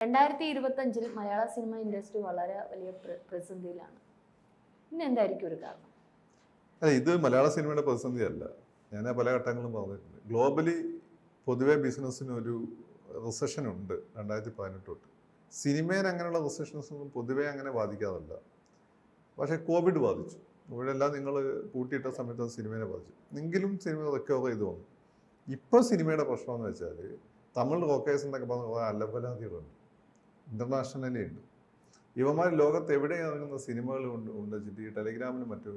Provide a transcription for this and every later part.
2025 മലയാള cinema industry വളരെ വലിയ പ്രതിസന്ധിയിലാണ്. ഇന്ന് എന്തായിരിക്കും ഒരു കാരണം? ഇത് മലയാള സിനിമയുടെ പ്രതിസന്ധി അല്ല. ഞാൻ പല ഘട്ടങ്ങളും പറഞ്ഞിട്ടുണ്ട്. ഗ്ലോബലി പൊതുവെ ബിസിനസ്സിന് ഒരു റിസഷൻ ഉണ്ട് 2018 തൊട്ട്. സിനിമയിൽ അങ്ങനെയുള്ള റിസഷൻസ് ഒന്നും പൊതുവെ അങ്ങനെ ബാധിക്കാറില്ല. പക്ഷേ കോവിഡ് ബാധിച്ചു. ഇവിടെല്ലാം നിങ്ങൾ പൂട്ടിയിട്ട സമയത്ത് അത് സിനിമയെ ബാധിച്ചു. എങ്കിലും സിനിമ റിക്കവർ ചെയ്ത് വന്നു. ഇപ്പോൾ സിനിമയുടെ പ്രശ്നമെന്ന് വെച്ചാൽ തമിഴ് റോക്കേഴ്സ് എന്നൊക്കെ പറഞ്ഞ കുറേ അലപലാതികളുണ്ട്, ഇന്റർനാഷണലി ഉണ്ട്. ഇവന്മാർ ലോകത്ത് എവിടെ ഇറങ്ങുന്ന സിനിമകൾ ഉണ്ട് വെച്ചിട്ട് ഈ ടെലിഗ്രാമിനും മറ്റും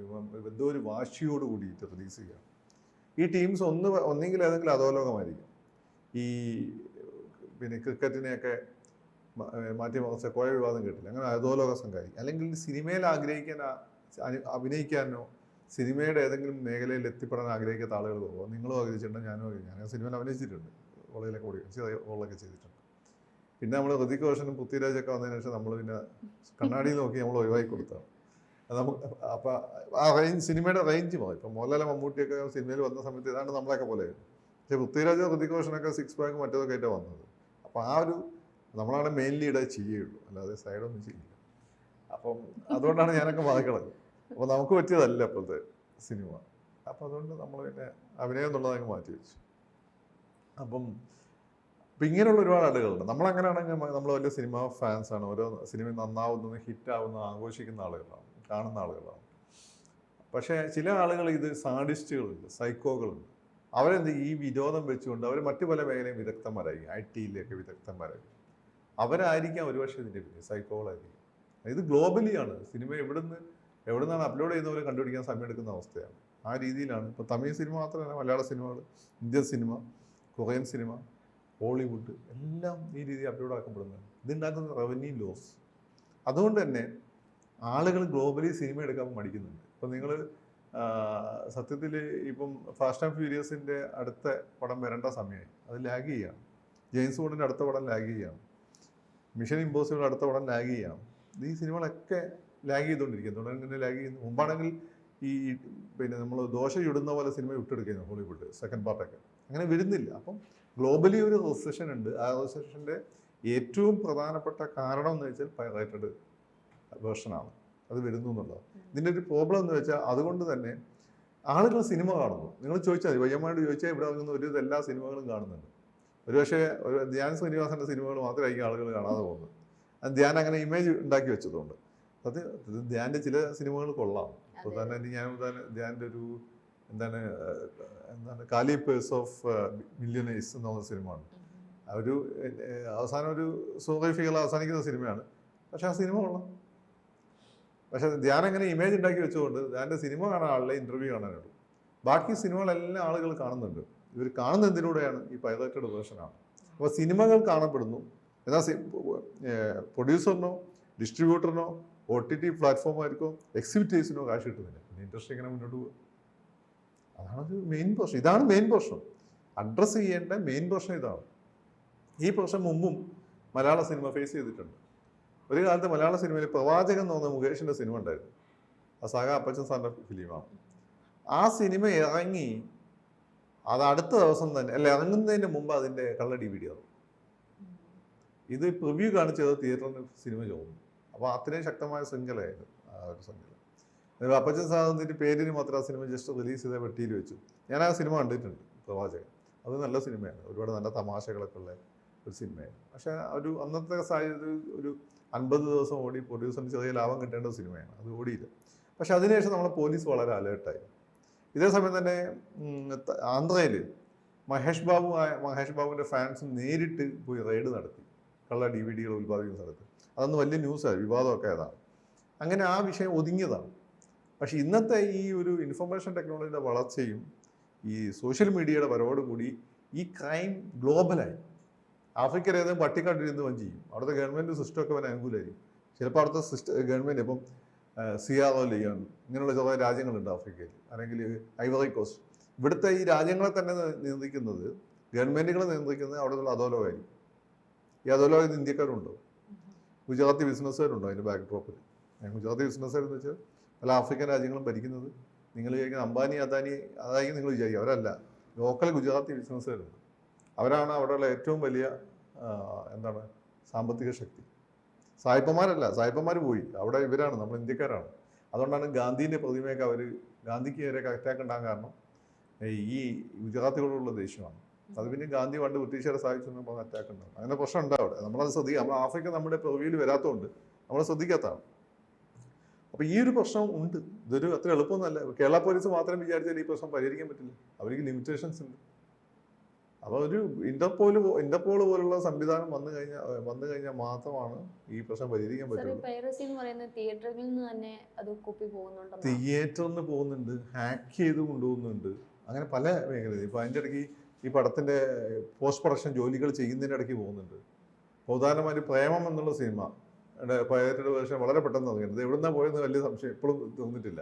എന്തോ ഒരു വാശിയോട് കൂടിയിട്ട് റിലീസ് ചെയ്യുകയാണ്. ഈ ടീംസ് ഒന്നെങ്കിൽ ഏതെങ്കിലും അധോലോകമായിരിക്കും. ഈ പിന്നെ ക്രിക്കറ്റിനെയൊക്കെ മാറ്റി മറിച്ച കോഴ വിവാദം കേട്ടില്ല, അങ്ങനെ അധോലോക സംഘാരിക്കും. അല്ലെങ്കിൽ സിനിമയിൽ അഭിനയിക്കാനോ സിനിമയുടെ ഏതെങ്കിലും മേഖലയിൽ എത്തിപ്പെടാൻ ആഗ്രഹിക്കാത്ത ആളുകൾ പോകുമോ? നിങ്ങളും ആഗ്രഹിച്ചിട്ടുണ്ട്, ഞാനും ആഗ്രഹിച്ചു. ഞാൻ സിനിമയിൽ അഭിനയിച്ചിട്ടുണ്ട്, കോളേജിലൊക്കെ ഓടി ചെറിയ റോളൊക്കെ ചെയ്തിട്ടുണ്ട്. പിന്നെ നമ്മൾ ഋതിക് റോഷനും പൃഥ്വിരാജൊക്കെ വന്നതിന് ശേഷം നമ്മൾ പിന്നെ കണ്ണാടിയിൽ നോക്കി നമ്മൾ ഒഴിവാക്കി കൊടുത്താണ്. നമുക്ക് അപ്പം ആ റേഞ്ച്, സിനിമയുടെ റേഞ്ച് മാറി. ഇപ്പം മോഹൻലാൽ മമ്മൂട്ടിയൊക്കെ സിനിമയിൽ വന്ന സമയത്ത് ഏതാണ്ട് നമ്മളെയൊക്കെ പോലെയായിരുന്നു. പക്ഷേ പൃഥ്വിരാജോ ഋതിക് റോഷനൊക്കെ 6 പാക്ക് മറ്റേതൊക്കെ ആയിട്ടാണ് വന്നത്. അപ്പം ആ ഒരു നമ്മളാണ് മെയിൻലി ഇടേ ചെയ്യുള്ളൂ, അല്ലാതെ സൈഡൊന്നും ചെയ്യില്ല. അപ്പം അതുകൊണ്ടാണ് ഞാനൊക്കെ മാറിക്കളത്. അപ്പോൾ നമുക്ക് പറ്റിയതല്ല ഇപ്പോഴത്തെ സിനിമ. അപ്പം അതുകൊണ്ട് നമ്മൾ പിന്നെ അഭിനയം എന്നുള്ളതൊക്കെ മാറ്റി വെച്ചു. അപ്പം ഇങ്ങനെയുള്ള ഒരുപാട് ആളുകളുണ്ട്. നമ്മളങ്ങനെയാണെങ്കിൽ നമ്മൾ വലിയ സിനിമ ഫാൻസാണ്. ഓരോ സിനിമ നന്നാവുന്നത്, ഹിറ്റാവുന്ന, ആഘോഷിക്കുന്ന ആളുകളാണ്, കാണുന്ന ആളുകളാണ്. പക്ഷേ ചില ആളുകൾ ഇത് സാഡിസ്റ്റുകളുണ്ട്, സൈക്കോകളുണ്ട്. അവരെന്ത് ഈ വിരോധം വെച്ചുകൊണ്ട് അവർ മറ്റു പല മേഖലയും വിദഗ്ധന്മാരായിരിക്കും, IT-യിലൊക്കെ വിദഗ്ധന്മാരായിരിക്കും. അവരായിരിക്കാം ഒരുപക്ഷെ ഇതിൻ്റെ പിന്നെ സൈക്കോകളായിരിക്കും. ഇത് ഗ്ലോബലിയാണ്. സിനിമ എവിടുന്നാണ് അപ്ലോഡ് ചെയ്യുന്നവരെ കണ്ടുപിടിക്കാൻ സമയമെടുക്കുന്ന അവസ്ഥയാണ്. ആ രീതിയിലാണ് ഇപ്പോൾ തമിഴ് സിനിമ മാത്രമല്ല, മലയാള സിനിമകൾ, Indian cinema, Korean cinema, Hollywood എല്ലാം ഈ രീതിയിൽ അപ്ലോഡ് ആക്കപ്പെടുന്നതാണ്. ഇതുണ്ടാക്കുന്ന റവന്യൂ ലോസ്. അതുകൊണ്ട് തന്നെ ആളുകൾ ഗ്ലോബലി സിനിമ എടുക്കാൻ മടിക്കുന്നുണ്ട്. ഇപ്പം നിങ്ങൾ സത്യത്തിൽ ഇപ്പം ഫാസ്റ്റ് ആൻഡ് ഫ്യൂരിയസിൻ്റെ അടുത്ത പടം വരേണ്ട സമയമായി, അത് ലാഗ് ചെയ്യുകയാണ്. ജെയിംസ് ബോണ്ടിൻ്റെ അടുത്ത പടം ലാഗ് ചെയ്യുകയാണ്. മിഷൻ ഇമ്പോസിബിൾ അടുത്ത പടം ലാഗ് ചെയ്യുകയാണ്. ഈ സിനിമകളൊക്കെ ലാഗ് ചെയ്തുകൊണ്ടിരിക്കുന്നു. തുടങ്ങി ലാഗ് ചെയ്യുന്നു. മുമ്പാണെങ്കിൽ ഈ പിന്നെ നമ്മൾ ദോശ ചുടുന്ന പോലെ സിനിമ വിട്ടെടുക്കുന്നു ഹോളിവുഡ് സെക്കൻഡ് പാർട്ടൊക്കെ. അങ്ങനെ വരുന്നില്ല. അപ്പം ഗ്ലോബലി ഒരു റിസഷൻ ഉണ്ട്. ആ റിസഷൻ്റെ ഏറ്റവും പ്രധാനപ്പെട്ട കാരണം എന്ന് വെച്ചാൽ പൈറേറ്റഡ് വേർഷനാണ് അത് വരുന്നു എന്നുള്ളത്. ഇതിൻ്റെ ഒരു പ്രോബ്ലം എന്ന് വെച്ചാൽ അതുകൊണ്ട് തന്നെ ആളുകൾ സിനിമ കാണുന്നു. നിങ്ങൾ ചോദിച്ചാൽ വയ്യമായിട്ട് ചോദിച്ചാൽ ഇവിടെ ഇറങ്ങുന്ന ഒരു എല്ലാ സിനിമകളും കാണുന്നുണ്ട്. ഒരുപക്ഷെ ധ്യാൻ ശ്രീനിവാസൻ്റെ സിനിമകൾ മാത്രമായിരിക്കും ആളുകൾ കാണാതെ പോകുന്നത്. അത് ധ്യാൻ അങ്ങനെ ഇമേജ് ഉണ്ടാക്കി വെച്ചതുകൊണ്ട്. അത് ധ്യാൻ്റെ ചില സിനിമകൾ കൊള്ളാം. ഇപ്പോൾ തന്നെ ധ്യാൻ്റെ ഒരു എന്താണ് കാലിപ്പേഴ്സ് ഓഫ് മില്യനേഴ്സ് എന്നുള്ള സിനിമയാണ്. ഒരു അവസാനം ഒരു സോറിഫിക്കൽ അവസാനിക്കുന്ന സിനിമയാണ്. പക്ഷെ ആ സിനിമ കൊള്ളാം. പക്ഷെ ധ്യാൻ അങ്ങനെ ഇമേജ് ഉണ്ടാക്കി വെച്ചുകൊണ്ട് ധ്യാൻ്റെ സിനിമ കാണാൻ ആളിലെ ഇൻ്റർവ്യൂ കാണാനുള്ളൂ. ബാക്കി സിനിമകളെല്ലാം ആളുകൾ കാണുന്നുണ്ട്. ഇവർ കാണുന്ന എന്തിലൂടെയാണ്? ഈ പൈറേറ്റഡ് വേർഷനാണ്. അപ്പോൾ സിനിമകൾ കാണപ്പെടുന്നു. എന്നാൽ പ്രൊഡ്യൂസറിനോ ഡിസ്ട്രിബ്യൂട്ടറിനോ OTT പ്ലാറ്റ്ഫോമായിരിക്കോ എക്സിബിറ്റേഴ്സിനോ കാശ് കിട്ടുന്നില്ല. പിന്നെ ഇൻഡസ്ട്രി ഇങ്ങനെ മുന്നോട്ട് പോകും. അതാണ് മെയിൻ പ്രശ്നം. ഇതാണ് മെയിൻ പ്രശ്നം. അഡ്രസ്സ് ചെയ്യേണ്ട മെയിൻ പ്രശ്നം ഇതാണ്. ഈ പ്രശ്നം മുമ്പും മലയാള സിനിമ ഫേസ് ചെയ്തിട്ടുണ്ട്. ഒരു കാലത്ത് മലയാള സിനിമയിൽ പ്രവാചകൻ എന്ന് പറഞ്ഞ മുകേഷിൻ്റെ സിനിമ ഉണ്ടായിരുന്നു. ആ സഹ അപ്പച്ചൻ സാറിൻ്റെ ഫിലിമാണ്. ആ സിനിമ ഇറങ്ങി അത് അടുത്ത ദിവസം തന്നെ, അല്ല ഇറങ്ങുന്നതിന് മുമ്പ് അതിൻ്റെ കള്ള DVD ആവും. ഇത് പ്രിവ്യൂ കാണിച്ചത് തിയേറ്ററിന് സിനിമ ചോർന്നു. അപ്പോൾ അത്രയും ശക്തമായ ശൃംഖലയായിരുന്നു ആ ഒരു ശൃംഖല. അപ്പച്ചൻ സാറിൻ്റെ പേരിന് മാത്രം ആ സിനിമ ജസ്റ്റ് റിലീസ് ചെയ്ത വെട്ടിയിൽ വെച്ചു. ഞാൻ ആ സിനിമ കണ്ടിട്ടുണ്ട്, പ്രവാചകൻ. അത് നല്ല സിനിമയാണ്, ഒരുപാട് നല്ല തമാശകളൊക്കെ ഉള്ള ഒരു സിനിമയാണ്. പക്ഷേ ഒരു അന്നത്തെ സാഹചര്യത്തിൽ ഒരു 50 ദിവസം ഓടി പ്രൊഡ്യൂസറിന് ചെറിയ ലാഭം കിട്ടേണ്ട സിനിമയാണ്. അത് ഓടിയില്ല. പക്ഷെ അതിനുശേഷം നമ്മളെ പോലീസ് വളരെ അലേർട്ടായി. ഇതേ സമയം തന്നെ ആന്ധ്രയിൽ മഹേഷ് ബാബുവിൻ്റെ ഫാൻസ് നേരിട്ട് പോയി റെയ്ഡ് നടത്തി, കള്ള DVDകൾ ഉത്പാദിപ്പിക്കുന്ന സ്ഥലത്ത്. അതൊന്ന് വലിയ ന്യൂസായി, വിവാദമൊക്കെ അതാണ്. അങ്ങനെ ആ വിഷയം ഒതുങ്ങിയതാണ്. പക്ഷേ ഇന്നത്തെ ഈ ഒരു ഇൻഫർമേഷൻ ടെക്നോളജിയുടെ വളർച്ചയും ഈ സോഷ്യൽ മീഡിയയുടെ വരവോടുകൂടി ഈ ക്രൈം ഗ്ലോബലായി. ആഫ്രിക്കയിൽ ഏതെങ്കിലും പട്ടിക്കാട്ടിരുന്ന് വൻ ചെയ്യും. അവിടുത്തെ ഗവൺമെൻറ് സിസ്റ്റമൊക്കെ അവന് അനുകൂലമായിരിക്കും. ചിലപ്പോൾ അവിടുത്തെ ഗവൺമെൻറ് ഇപ്പം സിയാറോ ലിയോൺ ഇങ്ങനെയുള്ള ചില രാജ്യങ്ങളുണ്ട് ആഫ്രിക്കയിൽ, അല്ലെങ്കിൽ ഐവറി കോസ്റ്റ്. ഇവിടുത്തെ ഈ രാജ്യങ്ങളെ തന്നെ നിയന്ത്രിക്കുന്നത്, ഗവൺമെൻറ്റുകളെ നിയന്ത്രിക്കുന്നത് അവിടെയുള്ള അധോലോകമായിരിക്കും. ഈ അധോലോകത്തിൽ ഇന്ത്യക്കാരുണ്ടോ? ഗുജറാത്തി ബിസിനസ്സുകാരുണ്ടോ അതിൻ്റെ ബാക്ക് ഡ്രോപ്പിൽ? ഗുജറാത്തി ബിസിനസ്സുകാരെന്ന് വെച്ചാൽ പല ആഫ്രിക്കൻ രാജ്യങ്ങളും ഭരിക്കുന്നത് നിങ്ങൾ വിചാരിക്കുന്ന അംബാനി അതായിരിക്കും നിങ്ങൾ വിചാരിക്കുക. അവരല്ല, ലോക്കൽ ഗുജറാത്തി ബിസിനസ്സുകാരുണ്ട്. അവരാണ് അവിടെയുള്ള ഏറ്റവും വലിയ സാമ്പത്തിക ശക്തി. സായിപ്പന്മാരല്ല, സായിപ്പന്മാർ പോയി, അവിടെ ഇവരാണ്, നമ്മൾ ഇന്ത്യക്കാരാണ്. അതുകൊണ്ടാണ് ഗാന്ധിൻ്റെ പ്രതിമയൊക്കെ ഗാന്ധിക്ക് നേരെ അറ്റാക്ക് ഉണ്ടാകാൻ കാരണം ഈ ഗുജറാത്തികളോടുള്ള ദേഷ്യമാണ്. അത് പിന്നെ ഗാന്ധി പണ്ട് ബ്രിട്ടീഷുകാരെ സഹായിച്ചു അറ്റാക്ക് ഉണ്ടാകും. അങ്ങനെ പ്രശ്നം ഉണ്ടാവും അവിടെ. നമ്മളത് ശ്രദ്ധിക്കുക. നമ്മൾ ആഫ്രിക്ക നമ്മുടെ പ്രവിയിൽ വരാത്തതുകൊണ്ട് നമ്മൾ ശ്രദ്ധിക്കാത്തതാണ്. അപ്പോൾ ഈ ഒരു പ്രശ്നം ഉണ്ട്. ഇതൊരു അത്ര എളുപ്പമൊന്നുമല്ല. കേരള പോലീസ് മാത്രം വിചാരിച്ചാൽ ഈ പ്രശ്നം പരിഹരിക്കാൻ പറ്റില്ല. അവർക്ക് ലിമിറ്റേഷൻസ് ഉണ്ട്. അപ്പോൾ ഒരു ഇന്റർപോൾ പോലുള്ള സംവിധാനം വന്നു കഴിഞ്ഞാൽ മാത്രമാണ് ഈ പ്രശ്നം പരിഹരിക്കാൻ പറ്റുള്ളൂ. തിയേറ്ററിൽ നിന്ന് തന്നെ അത് കോപ്പി പോകുന്നുണ്ട്, തിയേറ്ററിൽ പോകുന്നുണ്ട്, ഹാക്ക് ചെയ്ത് കൊണ്ടുപോകുന്നുണ്ട്, അങ്ങനെ പല മേഖലയിൽ. ഇപ്പോൾ അതിൻ്റെ ഇടയ്ക്ക് ഈ പടത്തിൻ്റെ പോസ്റ്റ് പ്രൊഡക്ഷൻ ജോലികൾ ചെയ്യുന്നതിൻ്റെ ഇടയ്ക്ക് പോകുന്നുണ്ട്. ഉദാഹരണമായിട്ട് പ്രേമം എന്നുള്ള സിനിമ പൈറേറ്റഡ് വേർഷൻ വളരെ പെട്ടെന്ന് തുടങ്ങിയത്. എവിടുന്നാ പോയെന്ന് വലിയ സംശയം ഇപ്പോഴും തോന്നിട്ടില്ല.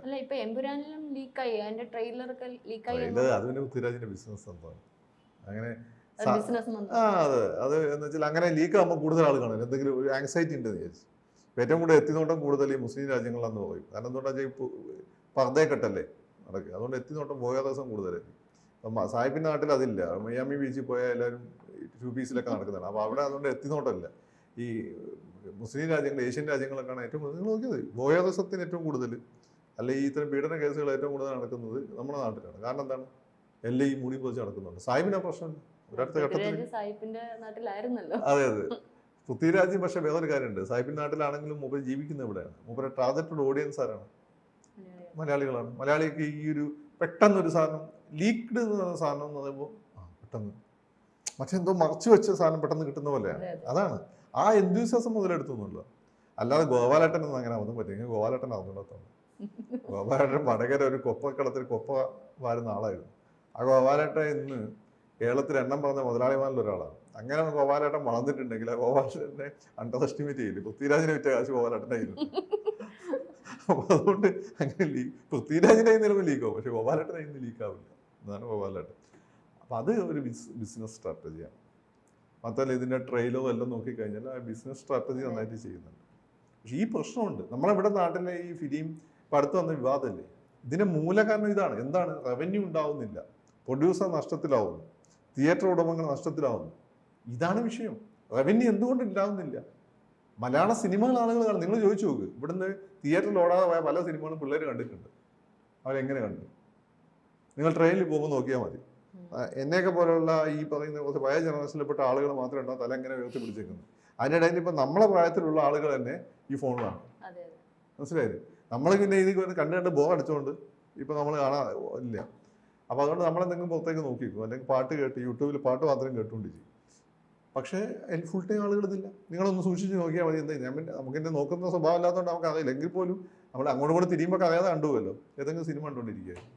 അത് പിന്നെ പൃഥ്വിരാജിന്റെ ബിസിനസ് എന്താണ് അങ്ങനെ അത് എന്ന് വെച്ചാൽ അങ്ങനെ ലീക്ക് ആകുമ്പോൾ കൂടുതൽ ആൾ കാണും. എന്തെങ്കിലും ഒരു ആങ്സൈറ്റി ഉണ്ട് വിചാരിച്ചു. ഏറ്റവും കൂടുതൽ എത്തിനോട്ടം കൂടുതൽ ഈ മുസ്ലിം രാജ്യങ്ങളിലാണെന്ന് പറയും. കാരണം എന്തുകൊണ്ടാ വെച്ചാൽ പർദ്ദയെ കെട്ടല്ലേ നടക്കുക. അതുകൊണ്ട് എത്തിനോട്ടം ബോയാദസം കൂടുതലായിരിക്കും. അപ്പം സാഹിബിൻ്റെ നാട്ടിൽ അതില്ല. മയാമി ബീച്ചിൽ പോയാൽ എല്ലാവരും 2 പീസിലൊക്കെ നടക്കുന്നതാണ്. അപ്പോൾ അവിടെ അതുകൊണ്ട് എത്തിനോട്ടമില്ല. ഈ മുസ്ലിം രാജ്യങ്ങൾ, ഏഷ്യൻ രാജ്യങ്ങളൊക്കെയാണ് ഏറ്റവും കൂടുതൽ. നിങ്ങൾ നോക്കിയത് ബോയാദസത്തിന് ഏറ്റവും കൂടുതൽ അല്ലെ ഈ ഇത്തരം പീഡന കേസുകൾ ഏറ്റവും കൂടുതൽ നടക്കുന്നത് നമ്മുടെ നാട്ടിലാണ്. കാരണം എന്താണ്? എല്ലാം ഈ മൂടി പൊതിച്ച് നടക്കുന്നുണ്ട്. സാഹിബിന് ആ പ്രശ്നമില്ല. ഒരടുത്ത ഘട്ടത്തിൽ അതെ അതെ പൃഥ്വിരാജ്. പക്ഷെ വേറൊരു കാര്യമുണ്ട്. സാഹിബിന്റെ നാട്ടിലാണെങ്കിലും മൂപ്പർ ജീവിക്കുന്ന ഇവിടെയാണ്. മൂപ്പരെ ടാർഗറ്റഡ് ഓഡിയൻസ് ആരാണ്? മലയാളികളാണ്. മലയാളിക്ക് ഈ ഒരു പെട്ടെന്നൊരു സാധനം ലീക്ഡ് എന്ന് പറയുന്ന സാധനം എന്ന് പറയുമ്പോൾ പെട്ടെന്ന് മറ്റെന്തോ മറച്ചു വെച്ച സാധനം പെട്ടെന്ന് കിട്ടുന്ന പോലെയാണ്. അതാണ് ആ എന്തൂസിയാസം മുതലെടുത്തൊന്നുമില്ല. അല്ലാതെ ഗോപാലേട്ടൻ ഒന്നും അങ്ങനെ ഒന്നും പറ്റില്ല. ഗോപാലേട്ടൻ അറിഞ്ഞിടത്താണ്. ഗോപാലേട്ടൻ വടകര ഒരു കൊപ്പക്കളത്തിൽ കൊപ്പ വാരുന്ന ആളായിരുന്നു. ആ ഗോപാലേട്ടൻ ഇന്ന് കേരളത്തിൽ എണ്ണം പറഞ്ഞ മുതലാളിമാരിൽ ഒരാളാണ്. അങ്ങനെ ഗോപാലേട്ടൻ വളർന്നിട്ടുണ്ടെങ്കിൽ ആ ഗോപാലേട്ടനെ അണ്ടർ എസ്റ്റിമേറ്റ് ചെയ്യില്ല. പൃഥ്വിരാജിനെ വിറ്റ കാശ് ഗോപാലേട്ടൻ്റെ കയ്യിലുണ്ട്. അപ്പൊ അതുകൊണ്ട് അങ്ങനെ പൃഥ്വിരാജിൻ്റെ നിലവിൽ ലീക്കാവും, പക്ഷെ ഗോപാലേട്ടൻ അതിന് ലീക്കാവില്ല. എന്നാണ് ഗോപാലേട്ടൻ. അപ്പൊ അത് ഒരു ബിസിനസ് സ്ട്രാറ്റജിയാണ്. മാത്രമല്ല ഇതിൻ്റെ ട്രെയിലോ എല്ലാം നോക്കിക്കഴിഞ്ഞാൽ ആ ബിസിനസ് സ്ട്രാറ്റജി നന്നായിട്ട് ചെയ്യുന്നുണ്ട്. പക്ഷെ ഈ പ്രശ്നമുണ്ട്. നമ്മളിവിടെ നാട്ടിലെ ഈ ഫിലിം ഇപ്പം അടുത്ത് വന്ന വിവാദമല്ലേ, ഇതിൻ്റെ മൂലകാരണം ഇതാണ്. എന്താണ്? റവന്യൂ ഉണ്ടാവുന്നില്ല, പ്രൊഡ്യൂസർ നഷ്ടത്തിലാവുന്നു, തിയേറ്റർ ഉടമകൾ നഷ്ടത്തിലാവുന്നു. ഇതാണ് വിഷയം. റവന്യൂ എന്തുകൊണ്ട് ഉണ്ടാവുന്നില്ല? മലയാള സിനിമകൾ ആളുകൾ കാണും. നിങ്ങൾ ചോദിച്ചു നോക്ക്, ഇവിടുന്ന് തിയേറ്ററിൽ ഓടാതെ പോയ പല സിനിമകളും പിള്ളേർ കണ്ടിട്ടുണ്ട്. അവരെങ്ങനെ കണ്ടു? നിങ്ങൾ ട്രെയിനിൽ പോകുമ്പോൾ നോക്കിയാൽ മതി. എന്നെയൊക്കെ പോലുള്ള ഈ പറയുന്ന കുറച്ച് പഴയ ജനറേഷനിൽപ്പെട്ട ആളുകൾ മാത്രമേ ഉണ്ടാവും തല എങ്ങനെ ഉയർത്തി പിടിച്ചേക്കുന്നത്. അതിനിടയിൽ ഇപ്പം നമ്മളെ പ്രായത്തിലുള്ള ആളുകൾ തന്നെ ഈ ഫോണിലാണ്. മനസ്സിലായത്? നമ്മൾ പിന്നെ ഇത് കണ്ട് ബോർ അടിച്ചുകൊണ്ട് ഇപ്പം നമ്മൾ കാണാൻ ഇല്ല. അപ്പോൾ അതുകൊണ്ട് നമ്മളെന്തെങ്കിലും പുറത്തേക്ക് നോക്കിക്കും, അല്ലെങ്കിൽ പാട്ട് കേട്ട് യൂട്യൂബിൽ പാട്ട് മാത്രം കേട്ടുകൊണ്ടിരിക്കും. പക്ഷേ ഫുൾ ടൈം ആളുകൾ ഇതില്ല. നിങ്ങളൊന്ന് സൂക്ഷിച്ച് നോക്കിയാൽ മതി. എന്താ ഞാൻ പിന്നെ നമുക്കെന്നെ നോക്കുന്ന സ്വഭാവം ഇല്ലാത്തതുകൊണ്ട് നമുക്ക് അറിയില്ല. എങ്കിൽ പോലും നമ്മൾ അങ്ങോട്ടും കൂടെ തിരിയുമ്പോൾ അറിയാതെ കണ്ടുപോകല്ലോ, ഏതെങ്കിലും സിനിമ കണ്ടുകൊണ്ടിരിക്കുകയായിരുന്നു.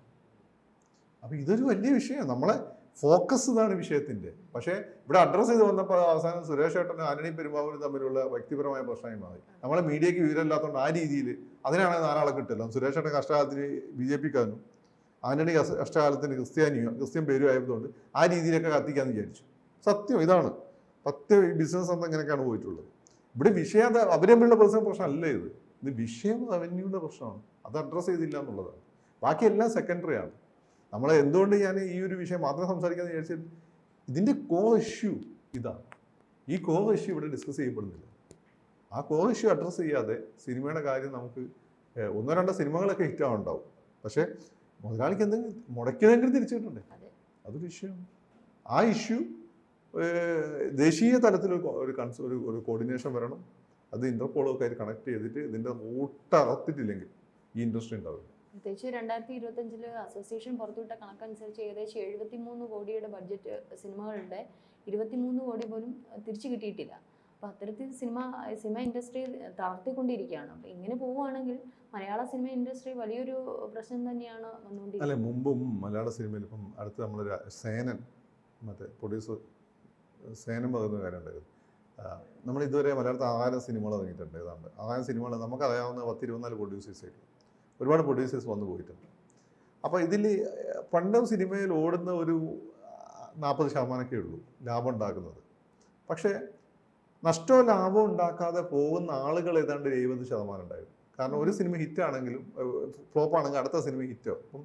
അപ്പോൾ ഇതൊരു വലിയ വിഷയമാണ്. നമ്മളെ ഫോക്കസ് ഇതാണ് വിഷയത്തിൻ്റെ. പക്ഷേ ഇവിടെ അഡ്രസ്സ് ചെയ്ത് വന്നപ്പോൾ അവസാനം സുരേഷ് ഏട്ടനും ആന്റണി പെരുമ്പാവൂരും തമ്മിലുള്ള വ്യക്തിപരമായ പ്രശ്നമായി മാറി. നമ്മളെ മീഡിയയ്ക്ക് വിവരമില്ലാത്തതുകൊണ്ട് ആ രീതിയിൽ അതിനാണെങ്കിൽ 4 ആളെ കിട്ടില്ല. സുരേഷ് ഏട്ടൻ കഷ്ടകാലത്തിന് BJPക്കാരനും ആന്റണി കഷ്ടകാലത്തിന് ക്രിസ്ത്യൻ പേരും ആയതുകൊണ്ട് ആ രീതിയിലൊക്കെ കത്തിക്കാന്ന് വിചാരിച്ചു. സത്യം ഇതാണ്. ഈ ബിസിനസ് അന്ന് ഇങ്ങനെയൊക്കെയാണ് പോയിട്ടുള്ളത്. ഇവിടെ വിഷയം അവരമ്പിലുള്ള പ്രശ്നമല്ല ഇത് വിഷയം റവന്യൂയുടെ പ്രശ്നമാണ്. അത് അഡ്രസ്സ് ചെയ്തില്ല എന്നുള്ളതാണ്. ബാക്കിയെല്ലാം സെക്കൻഡറി ആണ്. നമ്മൾ എന്തുകൊണ്ട് ഞാൻ ഈ ഒരു വിഷയം മാത്രം സംസാരിക്കാന്ന് വിചാരിച്ചാൽ ഇതിൻ്റെ കോർ ഇഷ്യൂ ഇതാണ്. ഈ കോർ ഇഷ്യൂ ഇവിടെ ഡിസ്കസ് ചെയ്യപ്പെടുന്നില്ല. ആ കോർ ഇഷ്യൂ അഡ്രസ്സ് ചെയ്യാതെ സിനിമയുടെ കാര്യം നമുക്ക് 1-2 സിനിമകളൊക്കെ ഹിറ്റാവുണ്ടാവും. പക്ഷേ മുതലാളിക്ക് എന്തെങ്കിലും മുടക്കിയതെങ്കിലും തിരിച്ചു കിട്ടണ്ടേ? അതൊരു ഇഷ്യൂയാണ്. ആ ഇഷ്യൂ ദേശീയ തലത്തിൽ ഒരു കോർഡിനേഷൻ വരണം. അത് ഇന്റർപോളൊക്കെ ആയിട്ട് കണക്ട് ചെയ്തിട്ട് ഇതിൻ്റെ റൂട്ട് അറത്തിട്ടില്ലെങ്കിൽ ഈ ഇൻഡസ്ട്രി ഉണ്ടാവില്ല. പ്രത്യേകിച്ച് 2025 അസോസിയേഷൻ പുറത്തുവിട്ട കണക്കനുസരിച്ച് ഏകദേശം 73 കോടിയുടെ ബഡ്ജറ്റ് സിനിമകളുടെ 23 കോടി പോലും തിരിച്ചു കിട്ടിയിട്ടില്ല. അപ്പോൾ അത്തരത്തിൽ സിനിമ ഇൻഡസ്ട്രി തളർത്തിക്കൊണ്ടിരിക്കുകയാണ്. അപ്പോൾ ഇങ്ങനെ പോവുകയാണെങ്കിൽ മലയാള സിനിമ ഇൻഡസ്ട്രി വലിയൊരു പ്രശ്നം തന്നെയാണ് വന്നുകൊണ്ടിരിക്കുന്നത്. അല്ലെ, മുമ്പും മലയാള സിനിമയിൽ ഇപ്പം അടുത്ത് നമ്മൾ സേനൻ മറ്റേ പ്രൊഡ്യൂസർ സേനൻ പറയുന്ന കാര്യം ഉണ്ടായിരുന്നു. നമ്മൾ ഇതുവരെ മലയാളത്തിൽ 1000 സിനിമകൾ ഇറങ്ങിയിട്ടുണ്ട്. ഏതാണ്ട് 1000 സിനിമകൾ നമുക്കറിയാവുന്ന 10-24 പ്രൊഡ്യൂസേഴ്സായിട്ട് ഒരുപാട് പ്രൊഡ്യൂസേഴ്സ് വന്നു പോയിട്ടുണ്ട്. അപ്പോൾ ഇതിൽ പണ്ടും സിനിമയിൽ ഓടുന്ന ഒരു 40% ഉള്ളൂ ലാഭം ഉണ്ടാക്കുന്നത്. പക്ഷേ നഷ്ടമോ ലാഭം ഉണ്ടാക്കാതെ പോകുന്ന ആളുകൾ ഏതാണ്ട് 70% ഉണ്ടായിരുന്നു. കാരണം ഒരു സിനിമ ഹിറ്റാണെങ്കിലും ഫ്ലോപ്പാണെങ്കിൽ അടുത്ത സിനിമ ഹിറ്റോ. അപ്പം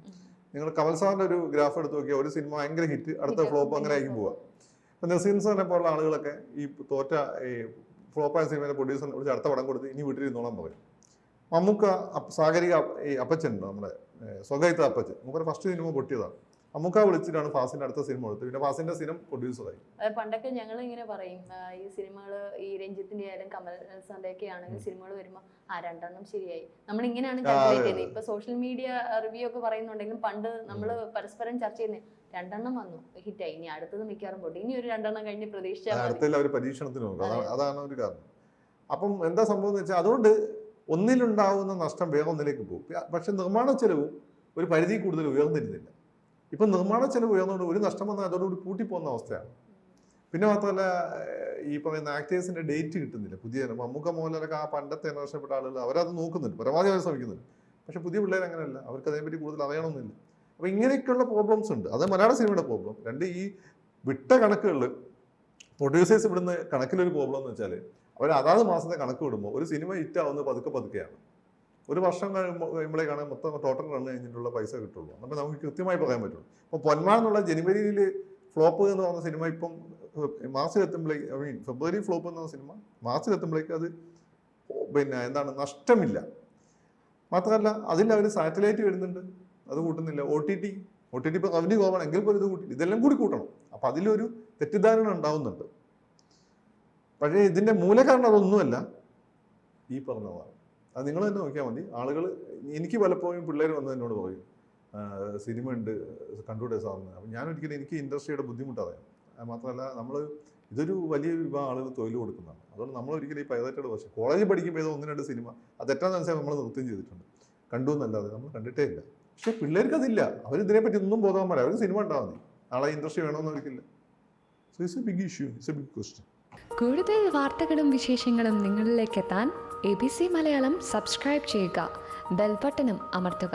നിങ്ങൾ കമൽ സാറിൻ്റെ ഒരു ഗ്രാഫ് എടുത്ത് നോക്കിയാൽ ഒരു സിനിമ ഭയങ്കര ഹിറ്റ്, അടുത്ത ഫ്ലോപ്പ് അങ്ങനെ ആയിരിക്കും പോവുക. ഇപ്പം നസീർ സാറിനെ പോലുള്ള ആളുകളൊക്കെ ഈ തോറ്റ ഫ്ലോപ്പായ സിനിമയിലെ പ്രൊഡ്യൂസറിനെ വിളിച്ച് അടുത്ത പടം കൊടുത്ത് ഇനി വീട്ടിലിരുന്നോളാൻ പറയും. മമ്മൂക്ക സാഗരിക ഈ അപ്പച്ചൻ ഉണ്ട് നമ്മുടെ സ്വകാര്യത്ത അപ്പച്ചൻ, നമുക്കൊരു ഫസ്റ്റ് സിനിമ പൊട്ടിയതാണ്. മമ്മൂക്ക വിളിച്ചിട്ടാണ് ഫാസിന്റെ അടുത്ത സിനിമ കൊടുത്തത്. പിന്നെ ഫാസിന്റെ സിനിമ പ്രൊഡ്യൂസറായി. പണ്ടൊക്കെ ഞങ്ങൾ ഇങ്ങനെ പറയും, ഈ സിനിമകൾ ഈ രഞ്ജിത്തിന്റെ ആയാലും കമൽ സാറിന്റെ ഒക്കെ ആണെങ്കിൽ സിനിമകൾ വരുമ്പോൾ 2 ശരിയായി, നമ്മൾ ഇങ്ങനെയാണ് കാൽക്കുലേറ്റ് ചെയ്യുന്നത്. ഇപ്പൊ സോഷ്യൽ മീഡിയ റിവ്യൂ ഒക്കെ പറയുന്നുണ്ടെങ്കിലും പണ്ട് നമ്മൾ പരസ്പരം ചർച്ച ചെയ്യുന്നത് 2 വന്നു ഹിറ്റായി, ഇനി അടുത്തത് മിക്കവാറും പൊട്ടി, ഇനി ഒരു 2 കഴിഞ്ഞ് പ്രതീക്ഷിച്ചാൽ അടുത്തല്ല അവർ പരീക്ഷണത്തിന് നോക്കും. അതാണ് ഒരു കാരണം. അപ്പം എന്താ സംഭവം എന്ന് വെച്ചാൽ അതുകൊണ്ട് ഒന്നിലുണ്ടാവുന്ന നഷ്ടം വേറെ ഒന്നിലേക്ക് പോകും. പക്ഷെ നിർമ്മാണ ചെലവും ഒരു പരിധി കൂടുതൽ ഉയർന്നിരുന്നില്ല. ഇപ്പം നിർമ്മാണ ചെലവ് ഉയർന്നുകൊണ്ട് ഒരു നഷ്ടം വന്നാൽ അതോടുകൂടി പൂട്ടിപ്പോകുന്ന അവസ്ഥയാണ്. പിന്നെ മാത്രമല്ല ഈ പറയുന്ന ആക്ടേഴ്സിന്റെ ഡേറ്റ് കിട്ടുന്നില്ല. പുതിയ മമ്മൂക്ക മോഹൻലാലൊക്കെ ആ പണ്ടത്തെ നഷ്ടപ്പെട്ട ആളുകൾ അവരത് നോക്കുന്നുണ്ട്, പരമാവധി അവർ ശ്രമിക്കുന്നുണ്ട്. പക്ഷെ പുതിയ പിള്ളേർ അങ്ങനെയല്ല, അവർക്ക് അതിനെപ്പറ്റി കൂടുതൽ അറിയണമെന്നില്ല. അപ്പോൾ ഇങ്ങനെയൊക്കെയുള്ള പ്രോബ്ലംസ് ഉണ്ട്. അത് മലയാള സിനിമയുടെ പ്രോബ്ലം. രണ്ട്, ഈ വിട്ട കണക്കുകളിൽ പ്രൊഡ്യൂസേഴ്സ് ഇവിടുന്ന് കണക്കിലൊരു പ്രോബ്ലം എന്ന് വെച്ചാൽ അവർ അതാത് മാസത്തെ കണക്ക് വിടുമ്പോൾ ഒരു സിനിമ ഹിറ്റാവുന്നത് പതുക്കെയാണ്. ഒരു വർഷം കഴിയുമ്പോഴേക്കാണ് മൊത്തം ടോട്ടൽ റൺ കഴിഞ്ഞിട്ടുള്ള പൈസ കിട്ടുള്ളൂ. അപ്പോൾ നമുക്ക് കൃത്യമായി പറയാൻ പറ്റുള്ളൂ. ഇപ്പോൾ പൊന്മാൻ എന്നുള്ള ജനുവരിയിൽ ഫ്ലോപ്പ് എന്ന് പറഞ്ഞ സിനിമ ഇപ്പം മാർച്ചിലെത്തുമ്പോഴേക്ക്, ഫെബ്രുവരി ഫ്ലോപ്പ് എന്ന് പറഞ്ഞ സിനിമ മാർച്ചിലെത്തുമ്പോഴേക്ക് അത് പിന്നെ എന്താണ് നഷ്ടമില്ല. മാത്രമല്ല അതിൽ അവർ സാറ്റലൈറ്റ് വരുന്നുണ്ട്, അത് കൂട്ടുന്നില്ല. ഒ ടി ടി ഇപ്പോൾ റവന്യൂ കുറവാണ് എങ്കിൽ പോലും ഇത് കൂട്ടി, ഇതെല്ലാം കൂടി കൂട്ടണം. അപ്പം അതിലൊരു തെറ്റിദ്ധാരണ ഉണ്ടാവുന്നുണ്ട്. പക്ഷേ ഇതിൻ്റെ മൂലകാരണം അതൊന്നുമല്ല, ഈ പറഞ്ഞതാണ്. അത് നിങ്ങൾ തന്നെ നോക്കിയാൽ മതി. ആളുകൾ, എനിക്ക് പലപ്പോഴും പിള്ളേർ വന്ന് എന്നോട് പറയും സിനിമ ഉണ്ട് കണ്ടൂടെ സാറിന്. അപ്പം ഞാൻ ഒരിക്കലും എനിക്ക് ഇൻഡസ്ട്രിയുടെ ബുദ്ധിമുട്ടറിയാം. മാത്രമല്ല ഇതൊരു വലിയ വിഭാഗം ആളുകൾ തൊഴിൽ കൊടുക്കുന്നതാണ്. അതുകൊണ്ട് നമ്മൾ ഒരിക്കലും ഈ പൈതറ്റോട് പക്ഷേ കോളേജിൽ പഠിക്കുമ്പോൾ ഏതോ 1-2 സിനിമ അത് തെറ്റാന്ന് വെച്ചാൽ നമ്മൾ നൃത്തം ചെയ്തിട്ടുണ്ട്, കണ്ടു എന്നല്ലാതെ നമ്മൾ കണ്ടിട്ടേ ഇല്ല. പക്ഷെ പിള്ളേർക്ക് അതില്ല, അവരിതിനെപ്പറ്റി ഒന്നും ബോധവാൻ പറയാം. അവർക്ക് സിനിമ ഉണ്ടാവാൻ മതി, നാളെ ഇൻഡസ്ട്രി വേണമെന്ന് ഒരിക്കില്ല. So it's a big issue, it's a big question. കൂടുതൽ വാർത്തകളും വിശേഷങ്ങളും നിങ്ങളിലേക്ക് എത്താൻ ABC മലയാളം സബ്സ്ക്രൈബ് ചെയ്യുക, ബെൽ ബട്ടണും അമർത്തുക.